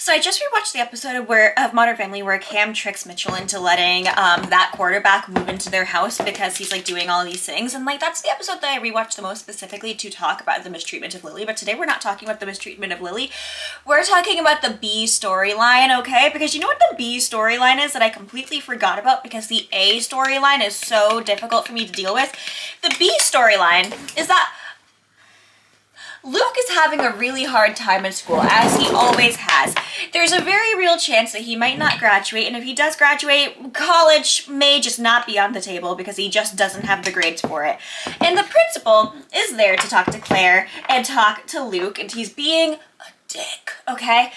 So I just rewatched the episode of Modern Family where Cam tricks Mitchell into letting that quarterback move into their house because he's like doing all these things. And like that's the episode that I rewatched the most specifically to talk about the mistreatment of Lily. But today we're not talking about the mistreatment of Lily. We're talking about the B storyline, okay? Because you know what the B storyline is that I completely forgot about because the A storyline is so difficult for me to deal with. The B storyline is that Luke is having a really hard time in school, as he always has. There's a very real chance that he might not graduate, and if he does graduate, college may just not be on the table because he just doesn't have the grades for it. And the principal is there to talk to Claire and talk to Luke, and he's being a dick, okay?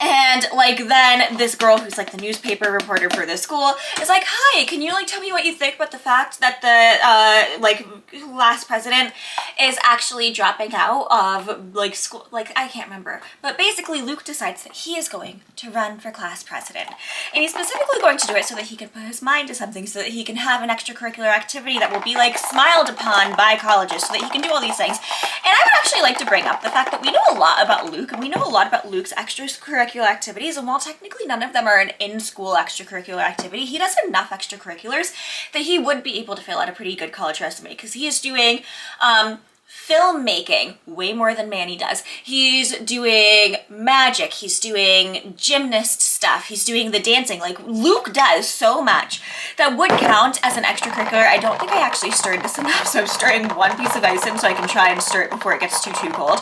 And like then this girl who's like the newspaper reporter for the school is like, hi, can you like tell me what you think about the fact that the like last president is actually dropping out of like school, like I can't remember, but basically Luke decides that he is going to run for class president, and he's specifically going to do it so that he can put his mind to something, so that he can have an extracurricular activity that will be like smiled upon by colleges, so that he can do all these things. And I would actually like to bring up the fact that we know a lot about Luke, and we know a lot about Luke's extracurricular activities, and while technically none of them are an in-school extracurricular activity, he does enough extracurriculars that he would be able to fill out a pretty good college resume, because he is doing filmmaking way more than Manny does. He's doing magic, he's doing gymnast stuff, he's doing the dancing. Like Luke does so much that would count as an extracurricular. I don't think I actually stirred this enough, so I'm stirring one piece of ice in so I can try and stir it before it gets too cold.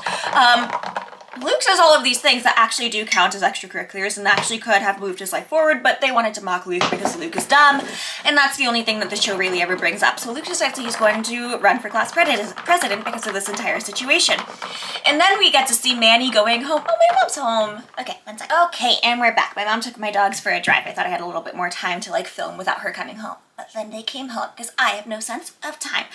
Luke does all of these things that actually do count as extracurriculars and actually could have moved his life forward, but they wanted to mock Luke because Luke is dumb, and that's the only thing that the show really ever brings up. So Luke decides that he's going to run for class president because of this entire situation. And then we get to see Manny going home. Oh, my mom's home. Okay, one sec. Okay, and we're back. My mom took my dogs for a drive. I thought I had a little bit more time to like film without her coming home. But then they came home because I have no sense of time.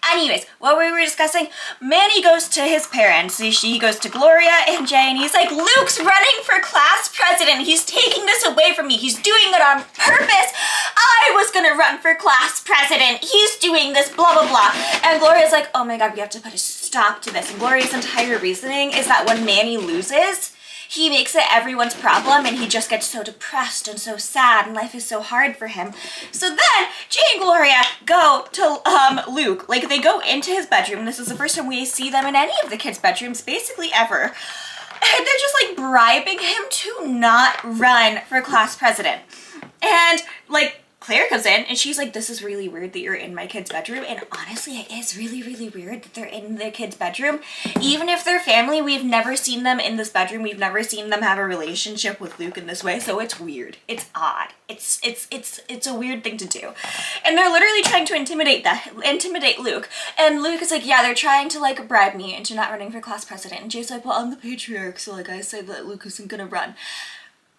Anyways, what we were discussing, Manny goes to his parents. He goes to Gloria and Jay, and he's like, Luke's running for class president. He's taking this away from me. He's doing it on purpose. I was gonna run for class president. He's doing this, blah, blah, blah. And Gloria's like, oh my God, we have to put a stop to this. And Gloria's entire reasoning is that when Manny loses, he makes it everyone's problem, and he just gets so depressed and so sad, and life is so hard for him. So then Jay and Gloria go to Luke. Like they go into his bedroom. This is the first time we see them in any of the kids' bedrooms basically ever. And they're just like bribing him to not run for class president. And like Claire comes in and she's like, this is really weird that you're in my kid's bedroom. And honestly, it is really, really weird that they're in the kid's bedroom. Even if they're family, we've never seen them in this bedroom. We've never seen them have a relationship with Luke in this way. So it's weird. It's odd. It's a weird thing to do. And they're literally trying to intimidate Luke. And Luke is like, yeah, they're trying to like bribe me into not running for class president. And Jay's like, well, I'm the patriarch, so like I say that Luke isn't gonna run.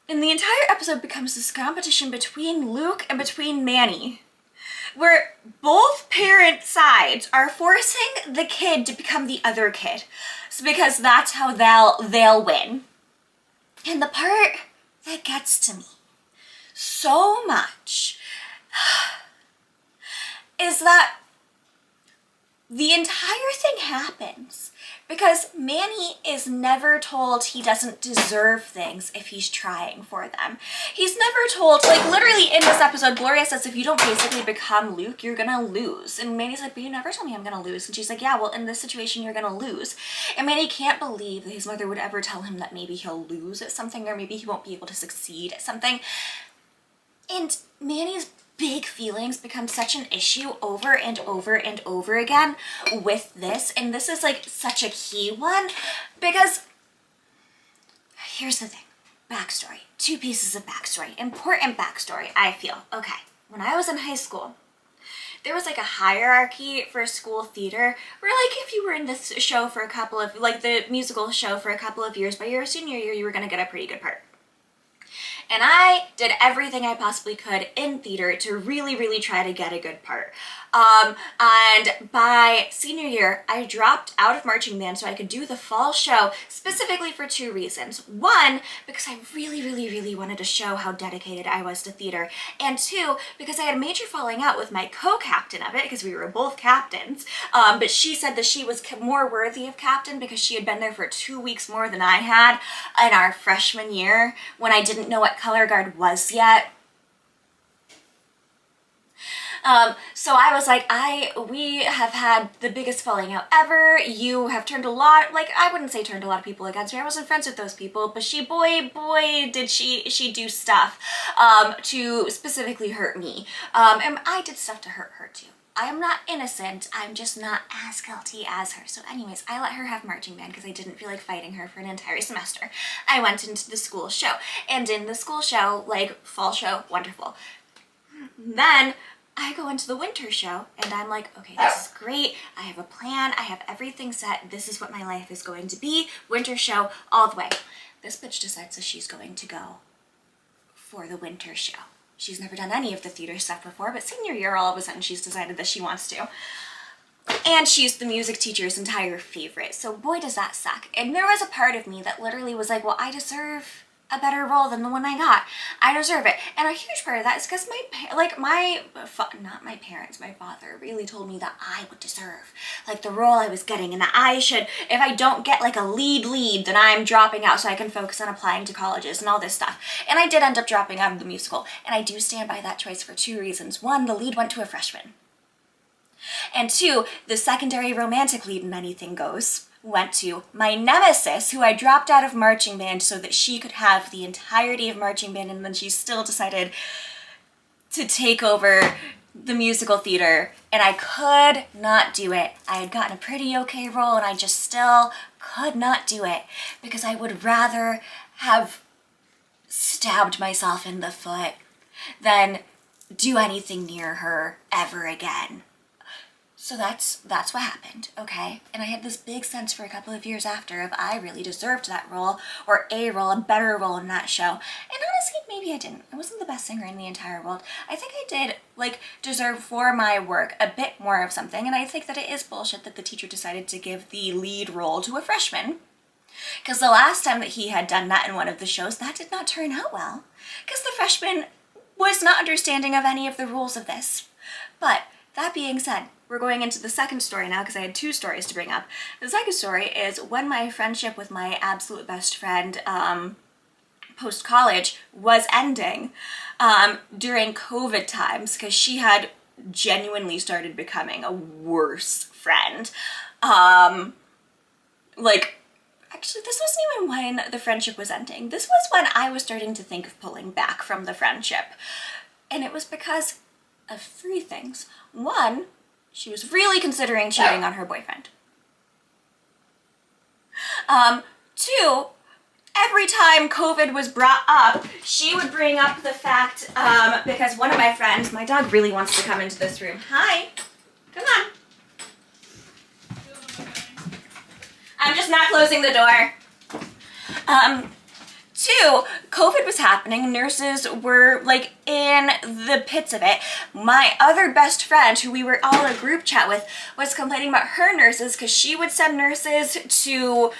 And the entire episode becomes this competition between Luke and between Manny, where both parent sides are forcing the kid to become the other kid. So because that's how they'll win. And the part that gets to me so much is that the entire thing happens because Manny is never told he doesn't deserve things if he's trying for them. He's never told, like literally in this episode, Gloria says, if you don't basically become Luke, you're gonna lose. And Manny's like, but you never told me I'm gonna lose. And she's like, yeah, well, in this situation, you're gonna lose. And Manny can't believe that his mother would ever tell him that maybe he'll lose at something or maybe he won't be able to succeed at something. And Manny's big feelings become such an issue over and over and over again with this. And this is like such a key one because here's the thing. Backstory. 2 pieces of backstory. Important backstory, I feel. Okay. When I was in high school, there was like a hierarchy for school theater where like if you were in this show for a couple of, like the musical show for a couple of years, by your senior year, you were going to get a pretty good part. And I did everything I possibly could in theater to really, really try to get a good part. And by senior year, I dropped out of marching band so I could do the fall show, specifically for two reasons. One, because I really, really, really wanted to show how dedicated I was to theater. And two, because I had a major falling out with my co-captain of it, because we were both captains. But she said that she was more worthy of captain because she had been there for 2 weeks more than I had in our freshman year when I didn't know what color guard was yet. So I was like, we have had the biggest falling out ever. You have turned a lot, like, I wouldn't say turned a lot of people against me. I wasn't friends with those people, but boy, did she do stuff, to specifically hurt me. And I did stuff to hurt her too. I am not innocent, I'm just not as guilty as her. So anyways, I let her have marching band because I didn't feel like fighting her for an entire semester. I went into the school show, and in the school show, like, fall show, wonderful. Then I go into the winter show and I'm like, okay, this is great. I have a plan. I have everything set. This is what my life is going to be. Winter show all the way. This bitch decides that she's going to go for the winter show. She's never done any of the theater stuff before, but senior year, all of a sudden, she's decided that she wants to. And she's the music teacher's entire favorite. So boy, does that suck. And there was a part of me that literally was like, well, I deserve a better role than the one I got. I deserve it. And a huge part of that is because my father really told me that I would deserve, like, the role I was getting, and that I should, if I don't get like a lead, then I'm dropping out so I can focus on applying to colleges and all this stuff. And I did end up dropping out of the musical, and I do stand by that choice for two reasons. One, the lead went to a freshman. And two, the secondary romantic lead in Anything Goes went to my nemesis, who I dropped out of marching band so that she could have the entirety of marching band, and then she still decided to take over the musical theater, and I could not do it. I had gotten a pretty okay role, and I just still could not do it because I would rather have stabbed myself in the foot than do anything near her ever again. So that's what happened, okay? And I had this big sense for a couple of years after of I really deserved that role, or a role, a better role in that show. And honestly, maybe I didn't. I wasn't the best singer in the entire world. I think I did, like, deserve for my work a bit more of something, and I think that it is bullshit that the teacher decided to give the lead role to a freshman. Because the last time that he had done that in one of the shows, that did not turn out well. Because the freshman was not understanding of any of the rules of this. But that being said, we're going into the second story now because I had two stories to bring up. The second story is when my friendship with my absolute best friend post-college was ending during COVID times, because she had genuinely started becoming a worse friend. Actually, this wasn't even when the friendship was ending. This was when I was starting to think of pulling back from the friendship. And it was because of three things. One, she was really considering cheating on her boyfriend. Two, every time COVID was brought up, she would bring up the fact, because one of my friends, my dog really wants to come into this room. Hi, come on. I'm just not closing the door. Two, COVID was happening. Nurses were, like, in the pits of it. My other best friend, who we were all in a group chat with, was complaining about her nurses because she would send nurses to,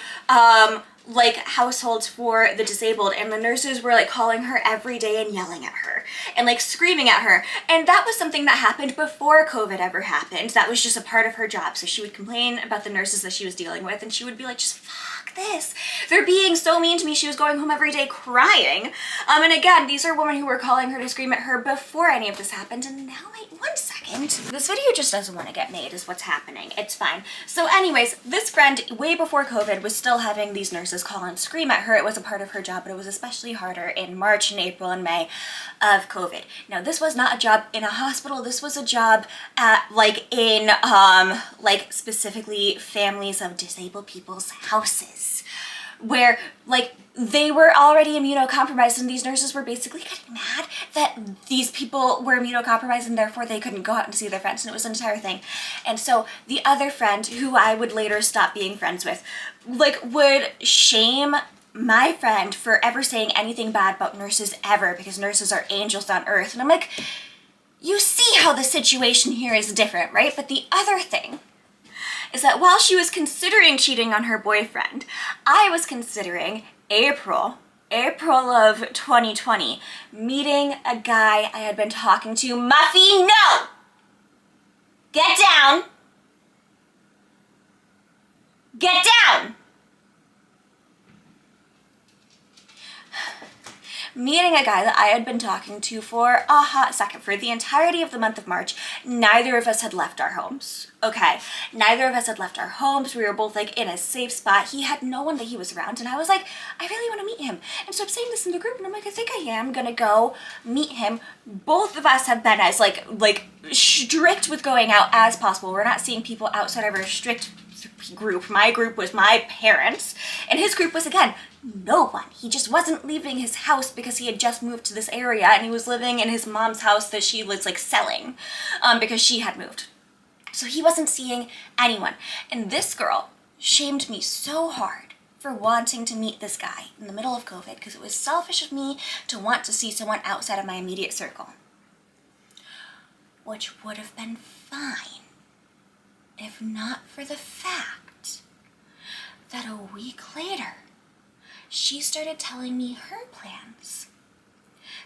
like, households for the disabled, and the nurses were, like, calling her every day and yelling at her and, like, screaming at her. And that was something that happened before COVID ever happened. That was just a part of her job. So she would complain about the nurses that she was dealing with, and she would be like, just fuck this. They're being so mean to me. She was going home every day crying. And again, these are women who were calling her to scream at her before any of this happened. And now, wait 1 second. This video just doesn't want to get made is what's happening. It's fine. So anyways, this friend, way before COVID, was still having these nurses call and scream at her. It was a part of her job, but it was especially harder in March and April and May of COVID. Now, this was not a job in a hospital. This was a job at, like, in, like, specifically families of disabled people's houses, where, like, they were already immunocompromised, and these nurses were basically getting mad that these people were immunocompromised and therefore they couldn't go out and see their friends, and it was an entire thing. And so the other friend, who I would later stop being friends with, like, would shame my friend for ever saying anything bad about nurses ever, because nurses are angels on earth. And I'm like, you see how the situation here is different, right? But the other thing is that while she was considering cheating on her boyfriend, I was considering April of 2020, meeting a guy I had been talking to. Muffy, no! Get down! Get down! Meeting a guy that I had been talking to for a hot second. For the entirety of the month of March, neither of us had left our homes. Okay, neither of us had left our homes. We were both like in a safe spot. He had no one that he was around, and I was like, I really want to meet him. And so I'm saying this in the group, and I'm like, I think I am gonna go meet him. Both of us have been as like strict with going out as possible. We're not seeing people outside of our strict group. My group was my parents, and his group was, again, no one. He just wasn't leaving his house because he had just moved to this area, and he was living in his mom's house that she was like selling because she had moved. So he wasn't seeing anyone. And this girl shamed me so hard for wanting to meet this guy in the middle of COVID, because it was selfish of me to want to see someone outside of my immediate circle, which would have been fine if not for the fact that a week later, she started telling me her plans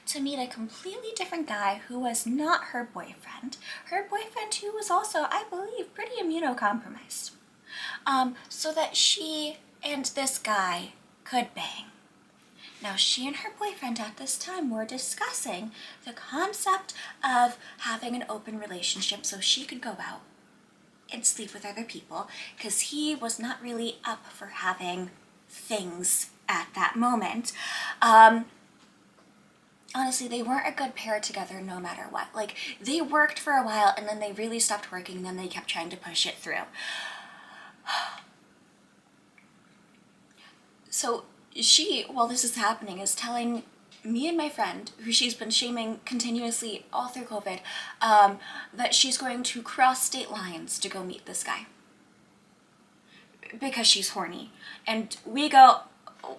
to meet a completely different guy who was not her boyfriend who was also, I believe, pretty immunocompromised, so that she and this guy could bang. Now, she and her boyfriend at this time were discussing the concept of having an open relationship so she could go out and sleep with other people, because he was not really up for having things at that moment. Honestly, they weren't a good pair together no matter what. Like, they worked for a while, and then they really stopped working, and then they kept trying to push it through. So she, while this is happening, is telling me and my friend, who she's been shaming continuously all through COVID, that she's going to cross state lines to go meet this guy because she's horny. And we go,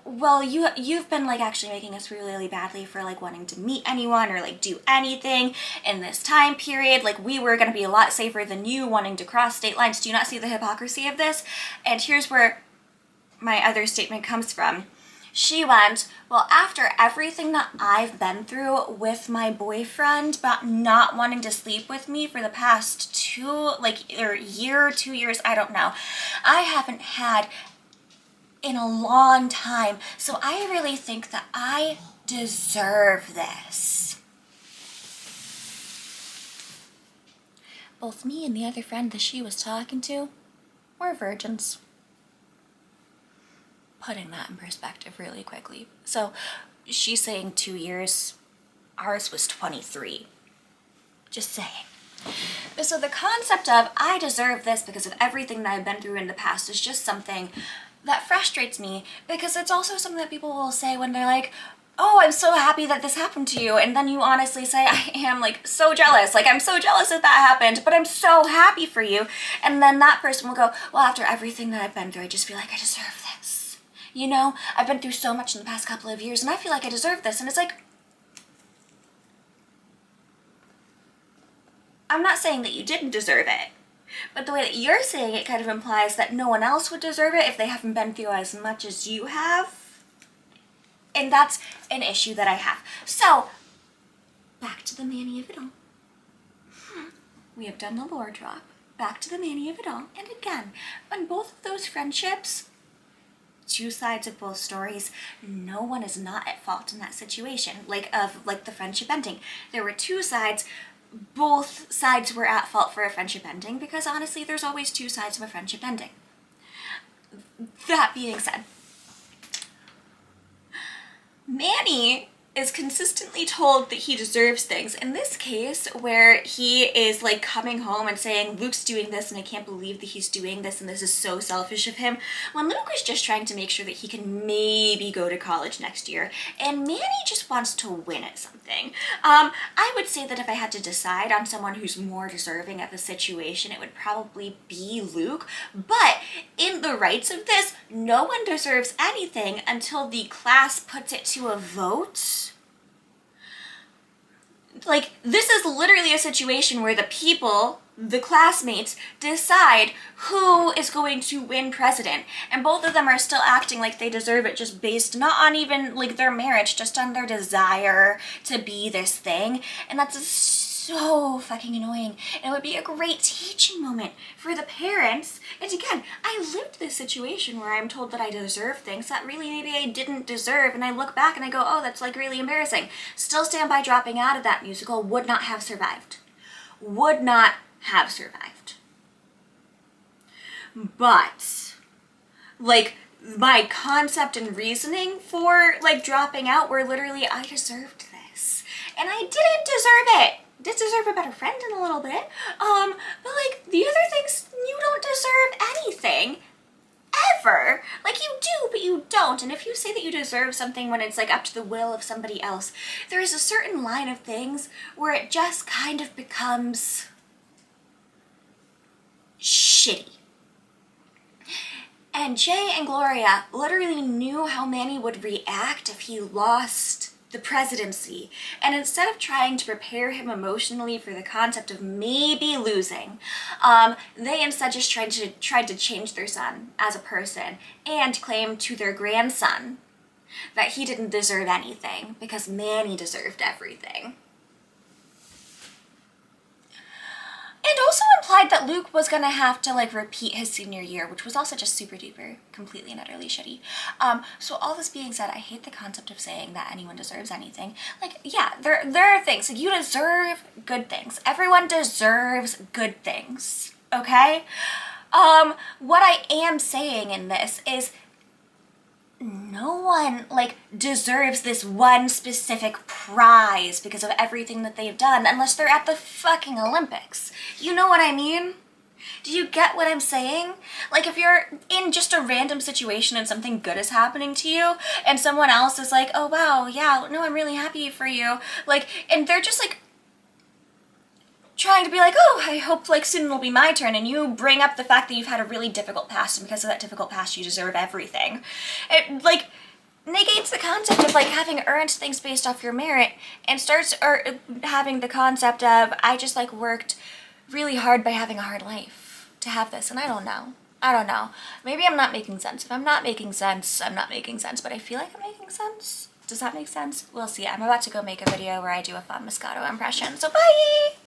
well, you've been like actually making us feel really badly for like wanting to meet anyone or like do anything in this time period. Like, we were going to be a lot safer than you wanting to cross state lines. Do you not see the hypocrisy of this? And here's where my other statement comes from. She went, well, after everything that I've been through with my boyfriend about not wanting to sleep with me for the past 2 years, I don't know, I haven't had in a long time. So I really think that I deserve this. Both me and the other friend that she was talking to were virgins. Putting that in perspective really quickly. So she's saying 2 years, ours was 23. Just saying. So the concept of I deserve this because of everything that I've been through in the past is just something that frustrates me, because it's also something that people will say when they're like, oh, I'm so happy that this happened to you. And then you honestly say, I am like so jealous. Like, I'm so jealous that happened, but I'm so happy for you. And then that person will go, well, after everything that I've been through, I just feel like I deserve this. You know, I've been through so much in the past couple of years, and I feel like I deserve this. And it's like, I'm not saying that you didn't deserve it, but the way that you're saying it kind of implies that no one else would deserve it if they haven't been through as much as you have. And that's an issue that I have. So, back to the Manny of it all. We have done the lore drop. Back to the Manny of it all. And again, on both of those friendships, two sides of both stories, no one is not at fault in that situation, like the friendship ending. There were two sides. Both sides were at fault for a friendship ending, because honestly, there's always two sides of a friendship ending. That being said, Manny is consistently told that he deserves things. In this case, where he is like coming home and saying, Luke's doing this and I can't believe that he's doing this and this is so selfish of him, when Luke is just trying to make sure that he can maybe go to college next year, and Manny just wants to win at something. I would say that if I had to decide on someone who's more deserving of the situation, it would probably be Luke, but in the rights of this, no one deserves anything until the class puts it to a vote. Like, this is literally a situation where the people, the classmates, decide who is going to win president. And both of them are still acting like they deserve it, just based not on even like their merit, just on their desire to be this thing. And that's so fucking annoying. And it would be a great teaching moment for the parents. And again, I lived this situation where I'm told that I deserve things that really maybe I didn't deserve, and I look back and I go, oh, that's like really embarrassing. Still stand by dropping out of that musical. Would not have survived. Would not have survived. But like, my concept and reasoning for like dropping out were literally, I deserved this and I didn't deserve it. Did deserve a better friend in a little bit. But like the other things, you don't deserve anything ever. Like, you do, but you don't. And if you say that you deserve something when it's like up to the will of somebody else, there is a certain line of things where it just kind of becomes shitty. And Jay and Gloria literally knew how Manny would react if he lost the presidency. And instead of trying to prepare him emotionally for the concept of maybe losing, they instead just tried to change their son as a person and claim to their grandson that he didn't deserve anything because Manny deserved everything. And also implied that Luke was gonna have to like repeat his senior year, which was also just super duper, completely and utterly shitty. So all this being said, I hate the concept of saying that anyone deserves anything. Like, yeah, there are things. Like, you deserve good things. Everyone deserves good things, okay? What I am saying in this is no one like deserves this one specific prize because of everything that they've done unless they're at the fucking Olympics. You know what I mean? Do you get what I'm saying? Like, if you're in just a random situation and something good is happening to you and someone else is like, oh wow, yeah, no, I'm really happy for you. Like, and they're just like trying to be like, oh, I hope like soon it'll be my turn, and you bring up the fact that you've had a really difficult past, and because of that difficult past you deserve everything. It like negates the concept of like having earned things based off your merit and starts having the concept of I just like worked really hard by having a hard life to have this. And I don't know. Maybe I'm not making sense. If I'm not making sense, I'm not making sense, but I feel like I'm making sense. Does that make sense? We'll see. I'm about to go make a video where I do a fun Moscato impression, so bye!